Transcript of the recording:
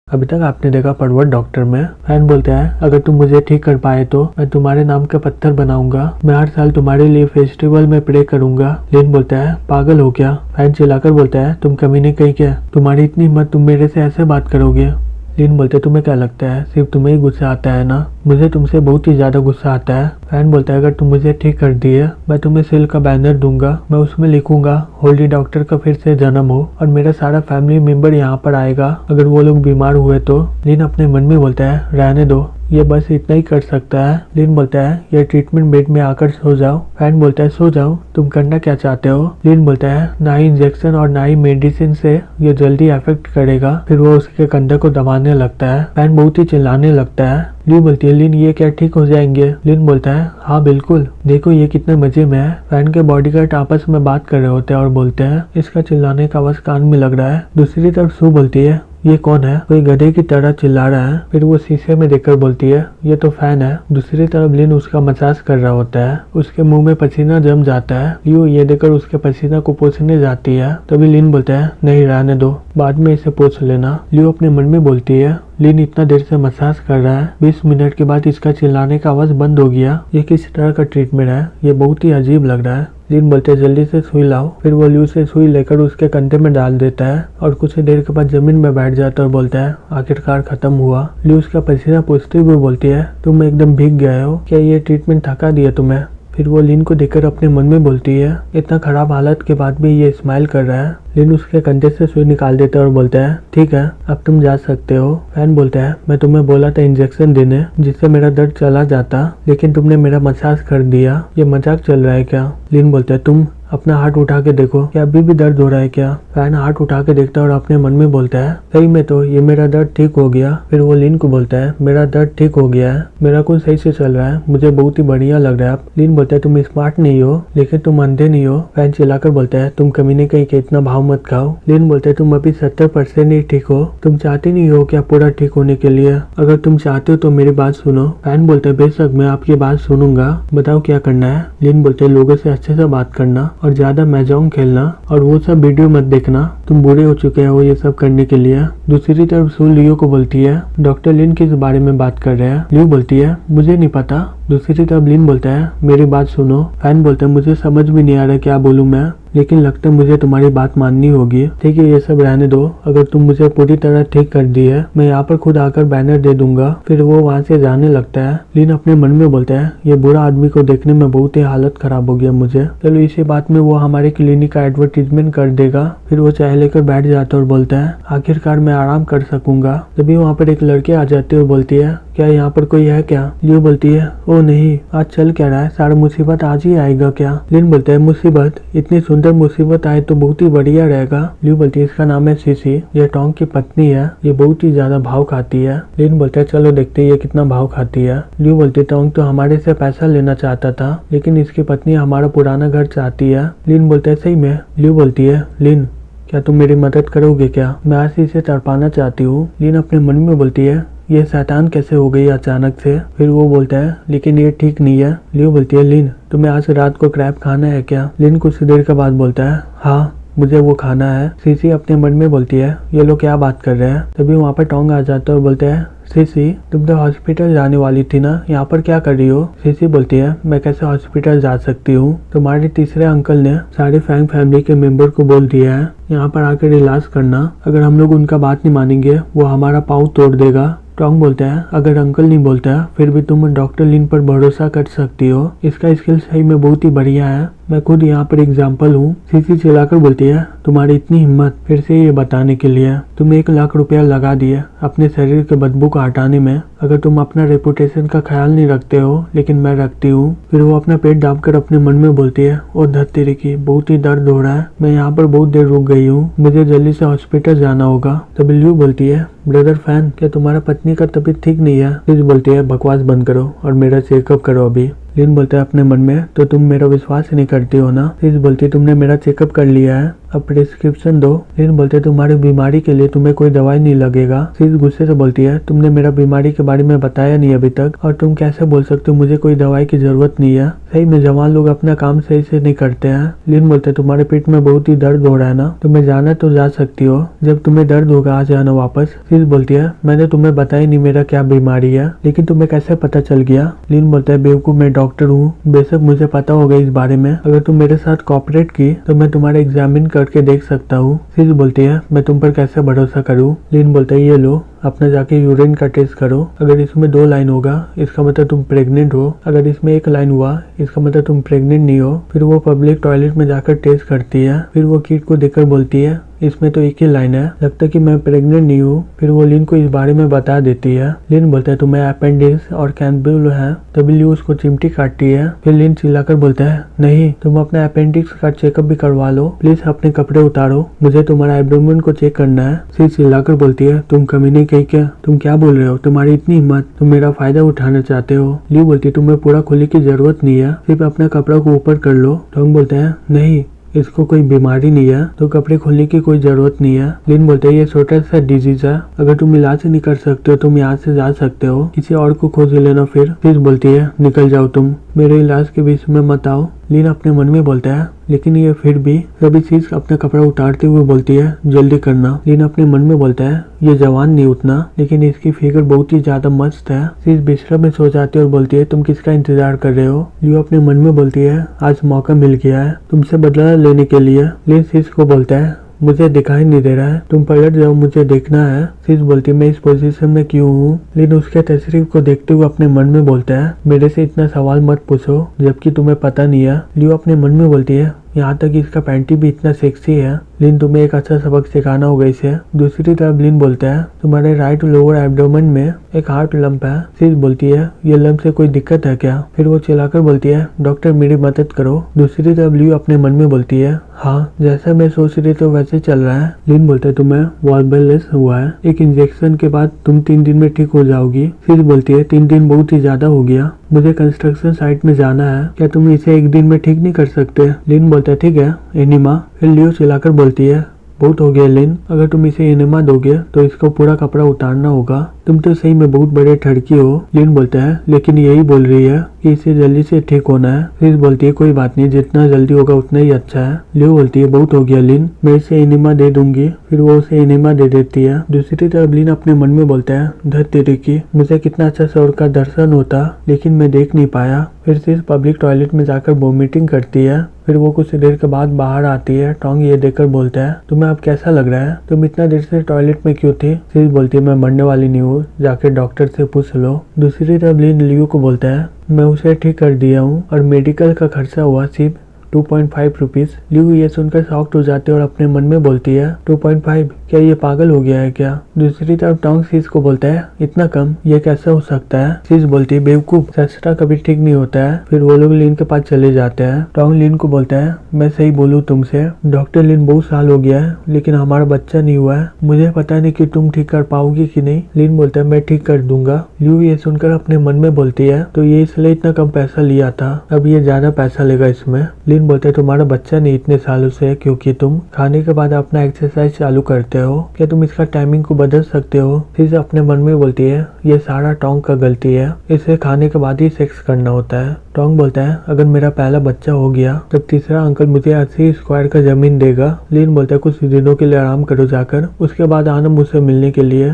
अभी तक आपने देखा पर्वत डॉक्टर में। फैन बोलता है अगर तुम मुझे ठीक कर पाए तो मैं तुम्हारे नाम का पत्थर बनाऊंगा, मैं हर साल तुम्हारे लिए फेस्टिवल में प्रे करूंगा। लिन बोलता है पागल हो क्या? फैन चिल्लाकर बोलता है तुम कमीने कहीं क्या, तुम्हारी इतनी हिम्मत, तुम मेरे से ऐसे बात करोगे? लिन बोलते तुम्हें क्या लगता है सिर्फ तुम्हें ही गुस्सा आता है ना? मुझे तुमसे बहुत ही ज्यादा गुस्सा आता है। फैन बोलता है अगर तुम मुझे ठीक कर दिए मैं तुम्हें सेल का बैनर दूंगा, मैं उसमें लिखूंगा होल्डी डॉक्टर का फिर से जन्म हो और मेरा सारा फैमिली मेंबर यहाँ पर आएगा अगर वो लोग बीमार हुए तो। लिन अपने मन में बोलता है रहने दो, ये बस इतना ही कर सकता है। लिन बोलता है ये ट्रीटमेंट बेड में आकर सो जाओ। फैन बोलता है सो जाओ, तुम करना क्या चाहते हो? लिन बोलता है ना ही इंजेक्शन और ना ही मेडिसिन से ये जल्दी अफेक्ट करेगा। फिर वो उसके कंधे को दबाने लगता है। फैन बहुत ही चिल्लाने लगता है। लिन बोलती है लिन ये क्या ठीक हो जाएंगे? लिन बोलता है हाँ बिल्कुल, देखो ये कितने मजे में है। फैन के बॉडीगार्ड आपस में बात कर रहे होते हैं और बोलते हैं इसका चिल्लाने का आवाज कान में लग रहा है। दूसरी तरफ सू बोलती है ये कौन है? कोई गधे की तरह चिल्ला रहा है। फिर वो शीशे में देखकर बोलती है ये तो फैन है। दूसरी तरफ लिन उसका मसाज कर रहा होता है, उसके मुंह में पसीना जम जाता है। लियो ये देखकर उसके पसीना को पोंछने जाती है। तभी लिन बोलता है नहीं रहने दो, बाद में इसे पोंछ लेना। लियो अपने मन में बोलती है लिन इतना देर से मसाज कर रहा है, 20 मिनट के बाद इसका चिल्लाने का आवाज बंद हो गया, ये किस तरह का ट्रीटमेंट है? ये बहुत ही अजीब लग रहा है। लिन बोलते जल्दी से सुई लाओ। फिर वो लियो से सुई लेकर उसके कंधे में डाल देता है और कुछ देर के बाद जमीन में बैठ जाता है और बोलता है आखिरकार खत्म हुआ। लियो उसका पसीना पोंछते हुए बोलती है तुम एकदम भीग गए हो, क्या ये ट्रीटमेंट थका दिया तुम्हें? फिर वो लिन को देखकर अपने मन में बोलती है इतना खराब हालत के बाद भी ये स्माइल कर रहा है। लिन उसके कंधे से सुई निकाल देता है और बोलता है ठीक है अब तुम जा सकते हो। फैन बोलता है मैं तुम्हें बोला था इंजेक्शन देने जिससे मेरा दर्द चला जाता, लेकिन तुमने मेरा मसाज कर दिया, ये मजाक चल रहा है क्या? लिन बोलता है तुम अपना हाथ उठा के देखो, क्या अभी भी दर्द हो रहा है क्या? फैन हाथ उठा के देखता है और अपने मन में बोलता है सही में तो ये मेरा दर्द ठीक हो गया। फिर वो लिन को बोलता है मेरा दर्द ठीक हो गया है, मेरा कुछ सही से चल रहा है, मुझे बहुत ही बढ़िया लग रहा है। लिन बोलता है तुम स्मार्ट नहीं हो लेकिन तुम अंधे नहीं हो। फैन चिल्लाकर बोलता है तुम कमीने कहीं के इतना भाव मत खाओ। लिन बोलता है तुम अभी 70% ही ठीक हो, तुम चाहती नहीं हो क्या पूरा ठीक होने के लिए? अगर तुम चाहते हो तो मेरी बात सुनो। फैन बोलता है बेशक मैं आपकी बात सुनूंगा, बताओ क्या करना है? लिन बोलते है लोगों से अच्छे से बात करना और ज्यादा महजौन खेलना और वो सब वीडियो मत देखना, तुम बूढ़े हो चुके हो ये सब करने के लिए। दूसरी तरफ सू लियो को बोलती है डॉक्टर लिन किस बारे में बात कर रहे हैं? लियो बोलती है मुझे नहीं पता। दूसरी तरफ लिन बोलता है मेरी बात सुनो। फैन बोलता है मुझे समझ भी नहीं आ रहा क्या बोलूं मैं, लेकिन लगता है मुझे तुम्हारी बात माननी होगी। ठीक है ये सब रहने दो, अगर तुम मुझे पूरी तरह ठीक कर दी है मैं यहाँ पर खुद आकर बैनर दे दूंगा। फिर वो वहाँ से जाने लगता है। लिन अपने मन में बोलता है ये बुरा आदमी को देखने में बहुत ही हालत खराब हो गया मुझे, चलो इसी बात में वो हमारे क्लिनिक का एडवर्टीजमेंट कर देगा। फिर वो चाय लेकर बैठ जाता है और बोलता है आखिरकार मैं आराम कर सकूंगा। तभी वहाँ पर एक लड़की आ जाती है और बोलती है क्या यहाँ पर कोई है क्या? लियो बोलती है ओ नहीं, आज चल क्या रहा है, सारा मुसीबत आज ही आएगा क्या? लिन बोलता है मुसीबत, इतनी सुंदर मुसीबत आए तो बहुत ही बढ़िया रहेगा। लियो बोलती है इसका नाम है सीसी, ये टोंग की पत्नी है, ये बहुत ही ज्यादा भाव खाती है। लिन बोलता है चलो देखते हैं ये कितना भाव खाती है। लियो बोलती है टोंग तो हमारे से पैसा लेना चाहता था लेकिन इसकी पत्नी हमारा पुराना घर चाहती है। लिन बोलता है सही में? लियो बोलती है लिन क्या तुम मेरी मदद करोगे क्या, मैं आज इसे तड़पाना चाहती हूँ। लिन अपने मन में बोलती है ये शैतान कैसे हो गई अचानक से? फिर वो बोलता है लेकिन ये ठीक नहीं है। लियो बोलती है लिन तुम्हें आज रात को क्रैब खाना है क्या? लिन कुछ देर के बाद बोलता है हाँ मुझे वो खाना है। सीसी अपने मन में बोलती है ये लोग क्या बात कर रहे हैं। तभी वहाँ पर टोंग आ जाता है और बोलते हैं सीसी तुम तो हॉस्पिटल जाने वाली थी ना, यहाँ पर क्या कर रही हो? सीसी बोलती है मैं कैसे हॉस्पिटल जा सकती हूँ, तुम्हारे तीसरे अंकल ने सारी फैंग फैमिली के मेंबर को बोल दिया है यहाँ पर आकर इलाज करना, अगर हम लोग उनका बात नहीं मानेंगे वो हमारा पाँव तोड़ देगा। टोंग बोलता है अगर अंकल नहीं बोलता है फिर भी तुम डॉक्टर लिन पर भरोसा कर सकती हो, इसका स्किल सही में बहुत ही बढ़िया है, मैं खुद यहाँ पर एग्जाम्पल हूँ। सीसी चिल्लाकर बोलती है तुम्हारी इतनी हिम्मत फिर से ये बताने के लिए, तुम 1 लाख रुपया लगा दिए अपने शरीर के बदबू को हटाने में, अगर तुम अपना रेपुटेशन का ख्याल नहीं रखते हो लेकिन मैं रखती हूँ। फिर वो अपना पेट दाबकर अपने मन में बोलती है ओ धत्तेरी की बहुत ही दर्द हो रहा है, मैं यहाँ पर बहुत देर रुक गई हूँ, मुझे जल्दी से हॉस्पिटल जाना होगा। तब लियो बोलती है ब्रदर फैन क्या तुम्हारा पत्नी का तबीयत ठीक नहीं है? लिज बोलती है बकवास बंद करो और मेरा चेकअप करो अभी। लिन बोलता है अपने मन में तो तुम मेरा विश्वास ही नहीं करती हो ना। लिज बोलती है तुमने मेरा चेकअप कर लिया है, अब प्रिस्क्रिप्शन दो। लिन बोलते तुम्हारी बीमारी के लिए तुम्हें कोई दवाई नहीं लगेगा। सीज गुस्से से बोलती है तुमने मेरा बीमारी के बारे में बताया नहीं अभी तक और तुम कैसे बोल सकते हो मुझे कोई दवाई की जरूरत नहीं है। सही में जवान लोग अपना काम सही से नहीं करते हैं। लिन बोलते तुम्हारे पेट में बहुत ही दर्द हो रहा है ना, तुम्हें जाना तो जा सकती हो, जब तुम्हें दर्द होगा आ जाना वापस। सीज शीश बोलती है मैंने तुम्हें बताया नहीं मेरा क्या बीमारी है, लेकिन तुम्हें कैसे पता चल गया। लिन बोलता है बेवकूफ, मैं डॉक्टर हूँ, बेशक मुझे पता होगा इस बारे में, अगर तुम मेरे साथ कोऑपरेट की तो मैं तुम्हारा एग्जामिन करके देख सकता हूँ। शीश बोलती है मैं तुम पर कैसे भरोसा करूँ। लिन बोलता है ये लो अपना जाके यूरिन का टेस्ट करो, अगर इसमें 2 लाइन होगा इसका मतलब तुम प्रेग्नेंट हो, अगर इसमें 1 लाइन हुआ इसका मतलब तुम प्रेग्नेंट नहीं हो। फिर वो पब्लिक टॉयलेट में जाकर टेस्ट करती है, फिर वो किट को देखकर बोलती है इसमें तो 1 ही लाइन है, लगता है कि मैं प्रेग्नेंट नहीं हूँ। फिर वो लिन को इस बारे में बता देती है। लिन बोलता है तुम्हें अपेंडिक्स और कैंबुल है, तभी लियो उसको चिमटी काटती है। फिर लिन चिल्लाकर बोलता है नहीं, तुम अपने अपेंडिक्स का चेकअप भी करवा लो, प्लीज अपने कपड़े उतारो, मुझे तुम्हारा एब्डोमेन को चेक करना है। शीश चिल्लाकर बोलती है तुम कमी नहीं कही क्या, तुम क्या बोल रहे हो, तुम्हारी इतनी हिम्मत, तुम मेरा फायदा उठाना चाहते हो। लियो बोलती है तुम्हें पूरा खोलने की जरूरत नहीं है, सिर्फ अपने कपड़ा को ऊपर कर लो। टोंग बोलते हैं नहीं, इसको कोई बीमारी नहीं है तो कपड़े खोलने की कोई जरूरत नहीं है। लिन बोलते हैं ये छोटा सा डिजीज है, अगर तुम इलाज नहीं कर सकते हो तुम यहाँ से जा सकते हो, किसी और को खोज लेना। फिर शीश बोलती है निकल जाओ तुम, मेरे इलाज के बीच में मत आओ। लिन अपने मन में बोलता है लेकिन ये फिर भी सभी शीश अपना कपड़ा उतारते हुए बोलती है जल्दी करना। लिन अपने मन में बोलता है ये जवान नहीं उतना, लेकिन इसकी फिगर बहुत ही ज्यादा मस्त है। शीश बिस्तर में सो जाती है और बोलती है तुम किसका इंतजार कर रहे हो। लियो अपने मन में बोलती है आज मौका मिल गया है तुमसे बदला लेने के लिए। लिन शीश को बोलता है मुझे दिखाई नहीं दे रहा है, तुम पलट जाओ, मुझे देखना है। शीश बोलती है मैं इस पोजीशन में क्यों हूँ। लेकिन उसके तस्वीर को देखते हुए अपने मन में बोलता है मेरे से इतना सवाल मत पूछो जबकि तुम्हें पता नहीं है। लियो अपने मन में बोलती है यहाँ तक इसका पैंटी भी इतना सेक्सी है, लिन तुम्हें एक अच्छा सबक सिखाना होगा इसे। दूसरी तरफ लिन बोलता है तुम्हारे राइट लोअर एब्डोमेन में एक हार्ट लंप है। शीश बोलती है ये लंप से कोई दिक्कत है क्या। फिर वो चिल्लाकर बोलती है डॉक्टर मेरी मदद करो। दूसरी तरफ लियो अपने मन में बोलती है हाँ जैसा मैं सोच रही तो वैसे चल रहा है। लिन बोलता है तुम्हें वॉल्बलेस हुआ है, एक इंजेक्शन के बाद तुम 3 दिन में ठीक हो जाओगी। शीश बोलती है 3 दिन बहुत ही ज्यादा हो गया, मुझे कंस्ट्रक्शन साइट में जाना है, क्या तुम इसे 1 दिन में ठीक नहीं कर सकते। लिन बोलता है ठीक है एनिमा। फिर लियो चिल्लाकर बोलती है बहुत हो गया लिन, अगर तुम इसे एनिमा दोगे तो इसको पूरा कपड़ा उतारना होगा, तुम तो सही में बहुत बड़े ठड़की हो। लिन बोलता है लेकिन यही बोल रही है कि इसे जल्दी से ठीक होना है। शीश बोलती है कोई बात नहीं, जितना जल्दी होगा उतना ही अच्छा है। लियो बोलती है बहुत हो गया लिन, मैं इसे एनिमा दे दूंगी। फिर वो उसे एनिमा दे देती है। दूसरी तरफ लिन अपने मन में बोलता है धत तेरे की, मुझे कितना अच्छा स्वर्ग का दर्शन होता लेकिन मैं देख नहीं पाया। फिर शीश पब्लिक टॉयलेट में जाकर वॉमिटिंग करती है। फिर वो कुछ देर के बाद बाहर आती है। टोंग ये देखकर बोलता है तुम्हें अब कैसा लग रहा है, तुम इतना देर से टॉयलेट में क्यों थी। शीश बोलती है मैं मरने वाली नहीं हूँ, जाके डॉक्टर से पूछ लो। दूसरी तरफ लिन लियो को बोलता है मैं उसे ठीक कर दिया हूँ और मेडिकल का खर्चा हुआ सिर्फ 2.5 रुपीज। लियो ये सुनकर शॉक्ड हो जाती है और अपने मन में बोलती है 2.5, क्या ये पागल हो गया है क्या। दूसरी तरफ टोंग शीश को बोलता है इतना कम, ये कैसे हो सकता है। शीश बोलती है बेवकूफ, सस्ता कभी ठीक नहीं होता है। फिर वो लोग लिन के पास चले जाते हैं। टोंग लिन को बोलता है मैं सही बोलूँ तुमसे, डॉक्टर लिन बहुत साल हो गया है लेकिन हमारा बच्चा नहीं हुआ है, मुझे पता नहीं कि तुम ठीक कर पाओगी कि नहीं। लिन बोलता है मैं ठीक कर दूंगा। लियो ये सुनकर अपने मन में बोलती है तो ये इसलिए इतना कम पैसा लिया था, अब ये ज्यादा पैसा लेगा इसमें। लिन बोलते है तुम्हारा बच्चा नहीं इतने सालों से क्योंकि तुम खाने के बाद अपना एक्सरसाइज चालू करते हो, क्या तुम इसका टाइमिंग को बदल सकते हो। फिर अपने मन में बोलती है ये सारा टोंग का गलती है, इसे खाने के बाद ही सेक्स करना होता है। टोंग बोलता है अगर मेरा पहला बच्चा हो गया तब तीसरा अंकल मुझे 80 स्क्वायर का जमीन देगा। लिन बोलता है कुछ दिनों के लिए आराम करो जाकर, उसके बाद आना मुझसे मिलने के लिए।